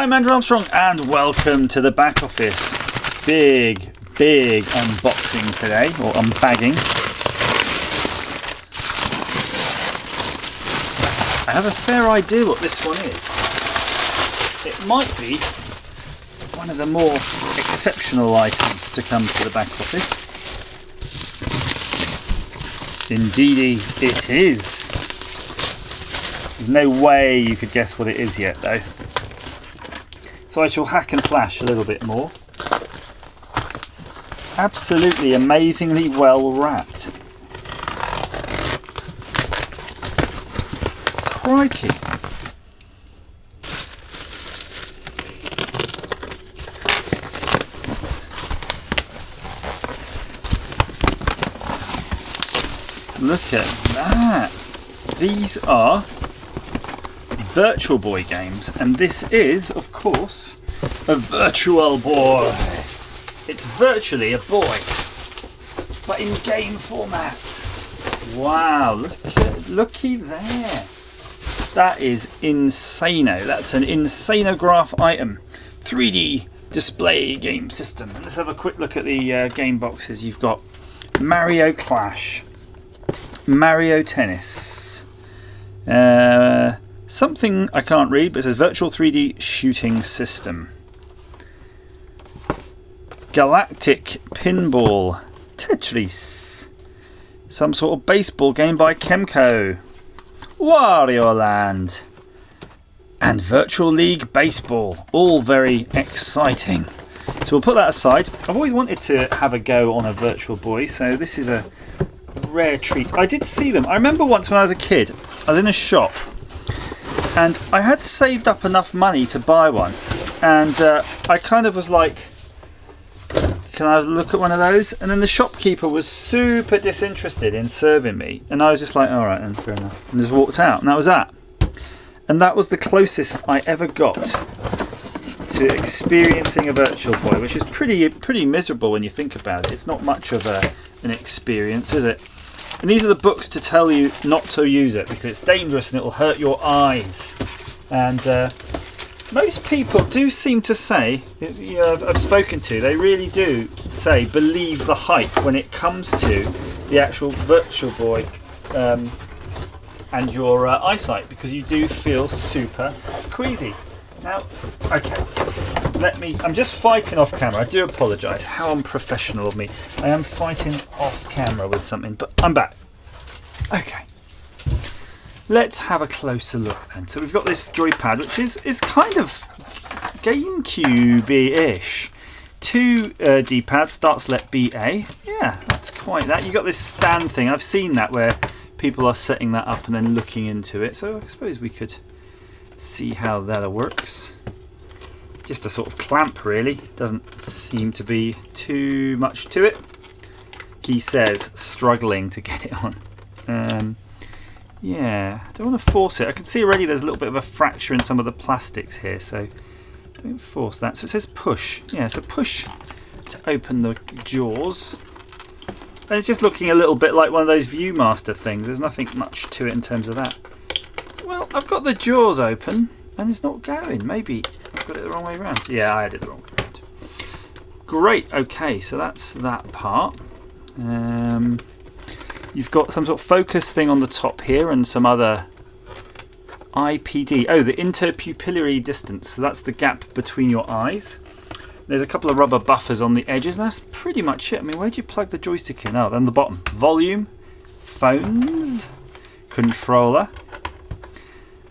I'm Andrew Armstrong and welcome to the back office. Big unboxing today, or unbagging. I have a fair idea what this one is. It might be one of the more exceptional items to come to the back office. Indeedy it is. There's no way you could guess what it is yet though. So I shall hack and slash a little bit more. It's absolutely amazingly well wrapped. Crikey. Look at that. These are VirtualBoy games, and this is, of course, a VirtualBoy. It's virtually a boy, but in game format. Wow, looky there. That is insano. That's an insanograph item. 3D display game system. Let's have a quick look at the game boxes. You've got Mario Clash, Mario Tennis, something I can't read, but it says Virtual 3D Shooting System. Galactic Pinball, Tetris, some sort of baseball game by Kemco, Wario Land, and Virtual League Baseball. All very exciting. So we'll put that aside. I've always wanted to have a go on a VirtualBoy, so this is a rare treat. I did see them. I remember once when I was a kid, I was in a shop and I had saved up enough money to buy one, and I kind of was like, can I look at one of those? And then the shopkeeper was super disinterested in serving me, and I was just like, alright then, fair enough, and just walked out, and that was that. And that was the closest I ever got to experiencing a VirtualBoy, which is pretty miserable when you think about it. It's not much of an experience, is it? And these are the books to tell you not to use it because it's dangerous and it will hurt your eyes. And most people do seem to say, I've spoken to, they really do say believe the hype when it comes to the actual VirtualBoy and your eyesight, because you do feel super queasy. Now, okay, I'm just fighting off camera. I do apologise. How unprofessional of me. I am fighting off camera with something, but I'm back. Okay. Let's have a closer look then. So we've got this joypad, which is kind of GameCube-ish. 2 D-pads, start select BA. Yeah, that's quite that. You've got this stand thing. I've seen that where people are setting that up and then looking into it. So I suppose we could see how that works. Just a sort of clamp really, doesn't seem to be too much to it. He says struggling to get it on. Yeah, I don't want to force it. I can see already there's a little bit of a fracture in some of the plastics here, so don't force that. So it says push. Yeah, so push to open the jaws. And it's just looking a little bit like one of those Viewmaster things. There's nothing much to it in terms of that. Well, I've got the jaws open and it's not going. Maybe I've got it the wrong way around. Yeah, I had it the wrong way around. Great, okay, so that's that part. You've got some sort of focus thing on the top here and some other IPD. Oh, the interpupillary distance. So that's the gap between your eyes. There's a couple of rubber buffers on the edges, and that's pretty much it. I mean, where do you plug the joystick in? Oh, then the bottom. Volume, phones, controller.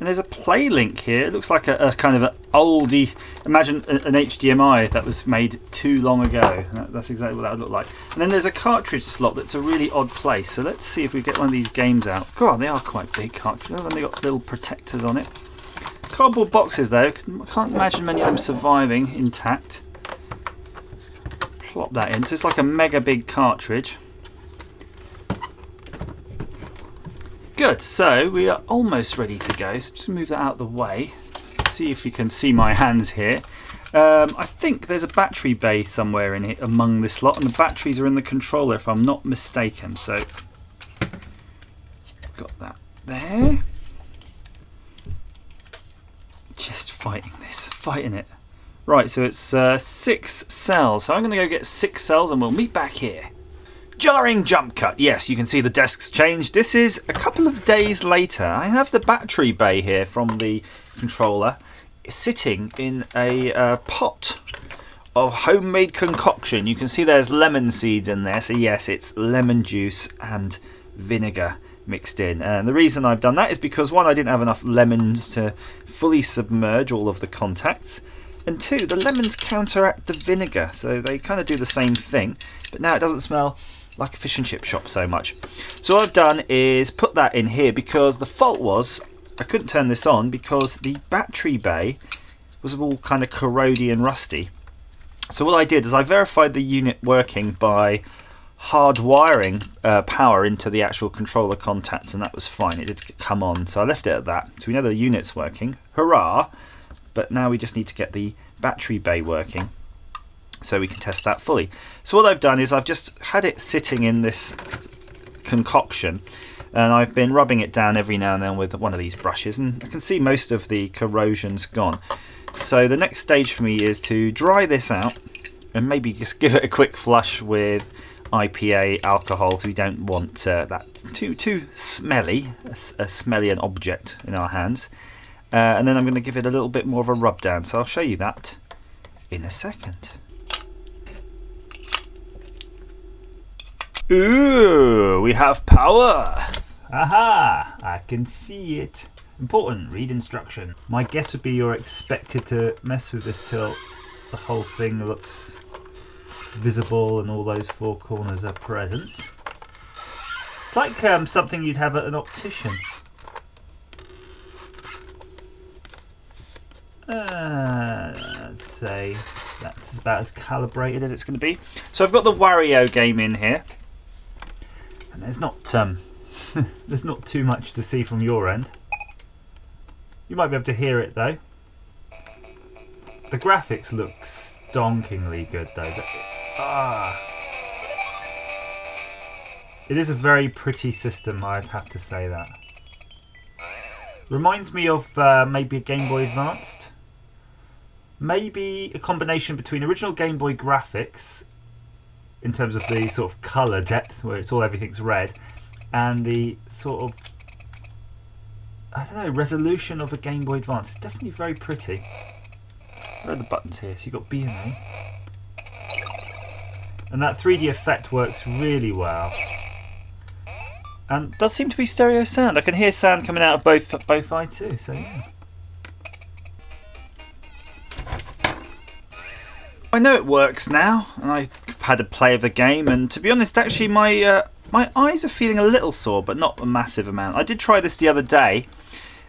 And there's a play link here. It looks like a kind of an oldie. Imagine an HDMI that was made too long ago. That's exactly what that would look like. And then there's a cartridge slot that's a really odd place. So let's see if we get one of these games out. God, they are quite big cartridges. And they've got little protectors on it. Cardboard boxes though. Can't imagine many of them surviving intact. Plop that in. So it's like a mega big cartridge. Good, so we are almost ready to go. So just move that out of the way. See if you can see my hands here. I think there's a battery bay somewhere in here among this lot, and the batteries are in the controller if I'm not mistaken. So got that there. Just fighting it. Right, so it's 6 cells. So I'm going to go get 6 cells and we'll meet back here. Jarring jump cut. Yes, you can see the desk's changed. This is a couple of days later. I have the battery bay here from the controller sitting in a pot of homemade concoction. You can see there's lemon seeds in there. So yes, it's lemon juice and vinegar mixed in. And the reason I've done that is because 1, I didn't have enough lemons to fully submerge all of the contacts. And 2, the lemons counteract the vinegar. So they kind of do the same thing. But now it doesn't smell like a fish and chip shop so much. So what I've done is put that in here because the fault was I couldn't turn this on because the battery bay was all kind of corrody and rusty. So what I did is I verified the unit working by hardwiring power into the actual controller contacts, and that was fine. It did come on, so I left it at that. So we know the unit's working. Hurrah! But now we just need to get the battery bay working so we can test that fully. So what I've done is I've just had it sitting in this concoction and I've been rubbing it down every now and then with one of these brushes, and I can see most of the corrosion's gone. So the next stage for me is to dry this out and maybe just give it a quick flush with IPA alcohol, because we don't want that too smelly, a smelly an object in our hands. And then I'm going to give it a little bit more of a rub down, so I'll show you that in a second. Ooh, we have power! Aha! I can see it. Important, read instruction. My guess would be you're expected to mess with this till the whole thing looks visible and all those 4 corners are present. It's like something you'd have at an optician. I'd say that's about as calibrated as it's going to be. So I've got the Wario game in here. And there's not there's not too much to see from your end. You might be able to hear it though. The graphics look stonkingly good though. But, it is a very pretty system, I'd have to say that. Reminds me of maybe a Game Boy Advanced. Maybe a combination between original Game Boy graphics in terms of the sort of colour depth where it's all everything's red, and the sort of, I don't know, resolution of a Game Boy Advance. It's definitely very pretty. Where are the buttons here? So you've got B and A. And that 3D effect works really well. And does seem to be stereo sound. I can hear sound coming out of both eye too, so yeah. I know it works now, and I've had a play of the game, and to be honest, actually my eyes are feeling a little sore, but not a massive amount. I did try this the other day,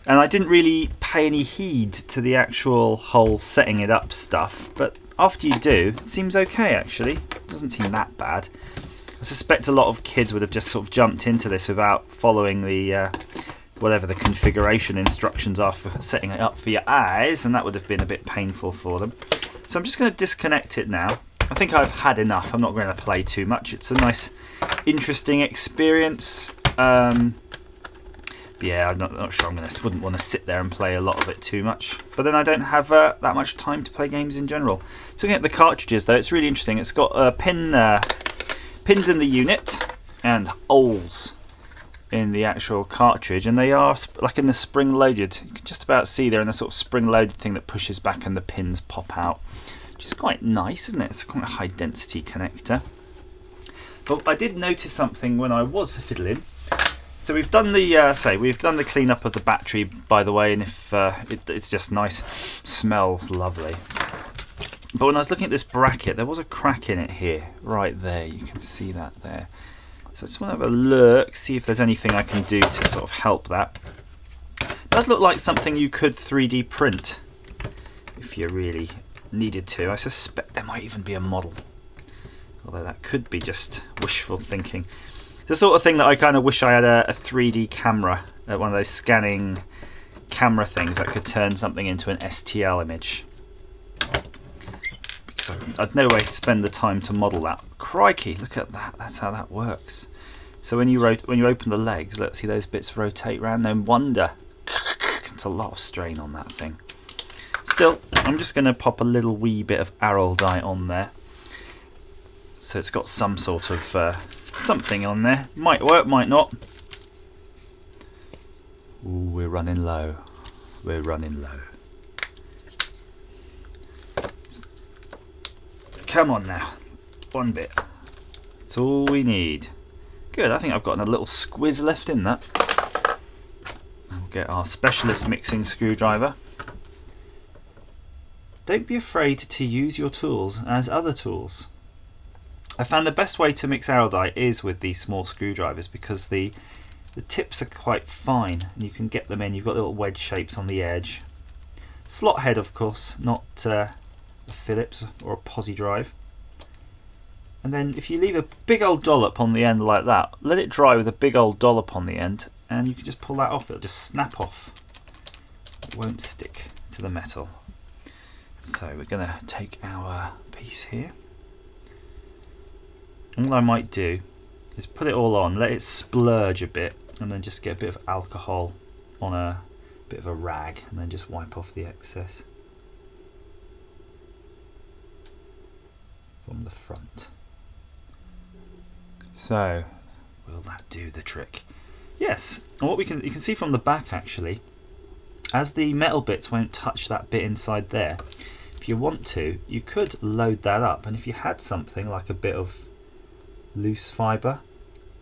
and I didn't really pay any heed to the actual whole setting it up stuff, but after you do, it seems okay actually. It doesn't seem that bad. I suspect a lot of kids would have just sort of jumped into this without following the whatever the configuration instructions are for setting it up for your eyes, and that would have been a bit painful for them. So I'm just going to disconnect it now. I think I've had enough. I'm not going to play too much. It's a nice, interesting experience. Yeah, I'm not sure wouldn't want to sit there and play a lot of it too much. But then I don't have that much time to play games in general. So looking at the cartridges though, it's really interesting. It's got pins in the unit and holes in the actual cartridge, and they are like in the spring loaded. You can just about see they're in a sort of spring loaded thing that pushes back and the pins pop out, which is quite nice, isn't it? It's quite a high density connector. But I did notice something when I was fiddling. So we've done the cleanup of the battery, by the way, and if it's just nice, smells lovely. But when I was looking at this bracket, there was a crack in it here, right there. You can see that there. So I just want to have a look, see if there's anything I can do to sort of help that. It does look like something you could 3D print if you really needed to. I suspect there might even be a model, although that could be just wishful thinking. It's the sort of thing that I kind of wish I had a 3D camera, one of those scanning camera things that could turn something into an STL image. Because I'd no way to spend the time to model that. Crikey, look at that, that's how that works. So when you open the legs, let's see those bits rotate around, no wonder. It's a lot of strain on that thing. still, I'm just going to pop a little wee bit of arrow dye on there. So it's got some sort of something on there. Might work, might not. Ooh, we're running low. We're running low. Come on now. One bit. That's all we need. Good, I think I've got a little squiz left in that. We'll get our specialist mixing screwdriver. Don't be afraid to use your tools as other tools. I found the best way to mix arrow dye is with these small screwdrivers because the tips are quite fine and you can get them in. You've got little wedge shapes on the edge. Slot head, of course, not a Phillips or a posi drive. And then if you leave a big old dollop on the end like that, let it dry with a big old dollop on the end and you can just pull that off. It'll just snap off. It won't stick to the metal. So we're going to take our piece here. All I might do is put it all on, let it splurge a bit, and then just get a bit of alcohol on a bit of a rag, and then just wipe off the excess from the front. So, will that do the trick? Yes. And what you can see from the back actually, as the metal bits won't touch that bit inside there, if you want to, you could load that up, and if you had something like a bit of loose fibre,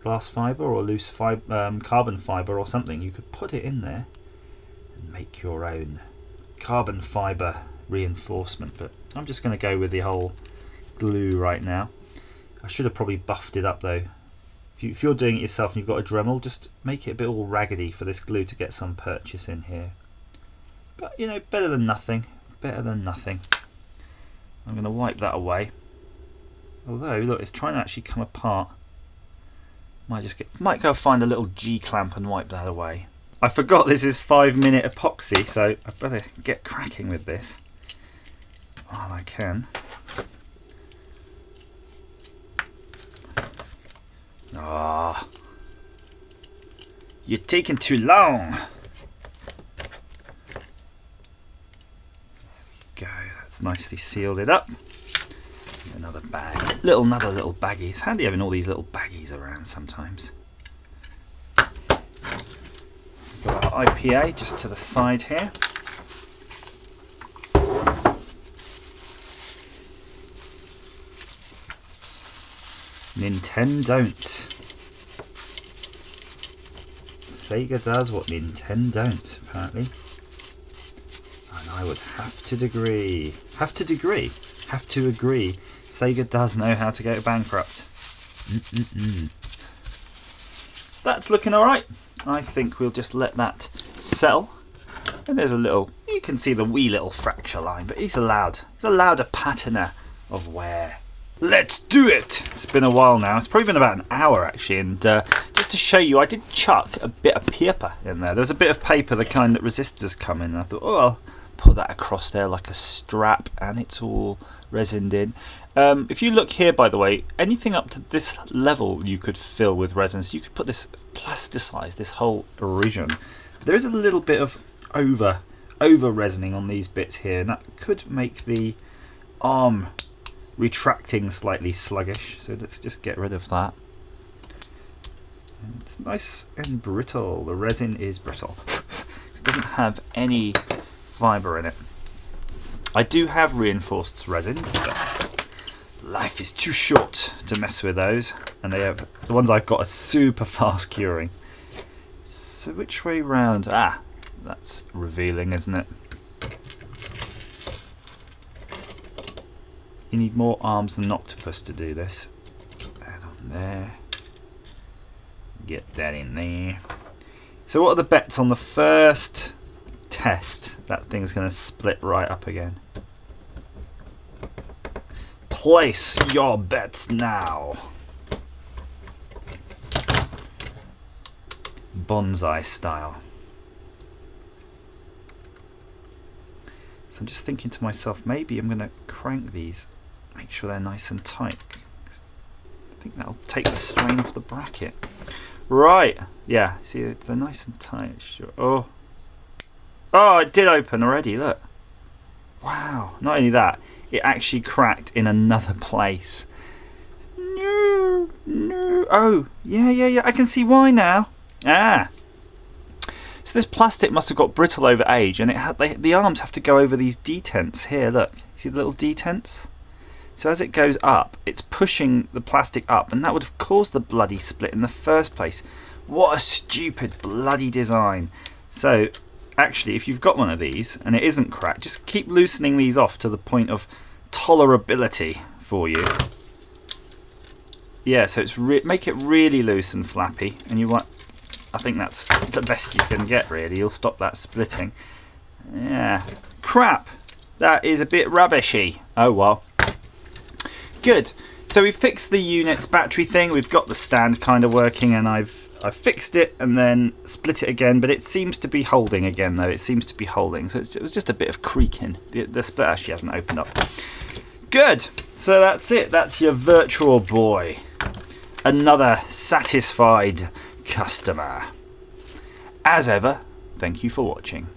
glass fibre or loose carbon fibre or something, you could put it in there and make your own carbon fibre reinforcement. But I'm just going to go with the whole glue right now. I should have probably buffed it up though. If you're doing it yourself and you've got a Dremel, just make it a bit all raggedy for this glue to get some purchase in here. But you know, better than nothing. Better than nothing. I'm going to wipe that away. Although, look, it's trying to actually come apart. Might go find a little G-clamp and wipe that away. I forgot this is 5-minute epoxy, so I better get cracking with this while I can. Ah, you're taking too long. There we go. That's nicely sealed it up. Another bag, another little baggie. It's handy having all these little baggies around sometimes. Got our IPA just to the side here. Nintendo don't. Sega does what Nintendo don't, apparently. And I would have to agree. Have to agree. Sega does know how to go bankrupt. That's looking alright. I think we'll just let that settle. And there's a little, you can see the wee little fracture line, but he's allowed a patina of wear. Let's do it! It's been a while now. It's probably been about an hour actually, and just to show you, I did chuck a bit of paper in there. There was a bit of paper, the kind that resistors come in, and I thought, oh, I'll put that across there like a strap, and it's all resined in. If you look here, by the way, anything up to this level you could fill with resin. So you could put this, plasticize this whole region. There is a little bit of over resining on these bits here, and that could make the arm retracting slightly sluggish. So let's just get rid of that. And it's nice and brittle. The resin is brittle. It doesn't have any fibre in it. I do have reinforced resins, but life is too short to mess with those, and the ones I've got are super fast curing. So which way round? Ah, that's revealing, isn't it? You need more arms than an octopus to do this. Get that on there. Get that in there. So what are the bets on the first test? That thing's going to split right up again. Place your bets now. Bonsai style. So I'm just thinking to myself, maybe I'm going to crank these, make sure they're nice and tight. I think that'll take the strain off the bracket. Right, yeah, see, they're nice and tight. Sure. Oh, it did open already, look. Wow, not only that, it actually cracked in another place. No, no. Oh, yeah, I can see why now. Ah. So this plastic must have got brittle over age, and the arms have to go over these detents here. Look, see the little detents? So as it goes up, it's pushing the plastic up, and that would have caused the bloody split in the first place. What a stupid bloody design. So actually, if you've got one of these and it isn't cracked, just keep loosening these off to the point of tolerability for you. Yeah, so it's make it really loose and flappy, and you want. I think that's the best you can get, really. You'll stop that splitting. Yeah. Crap. That is a bit rubbishy. Oh, well. Good. So we've fixed the unit's battery thing. We've got the stand kind of working, and I've fixed it and then split it again. But it seems to be holding again, though. It seems to be holding. So it was just a bit of creaking. The split actually hasn't opened up. Good. So that's it. That's your VirtualBoy. Another satisfied customer. As ever, thank you for watching.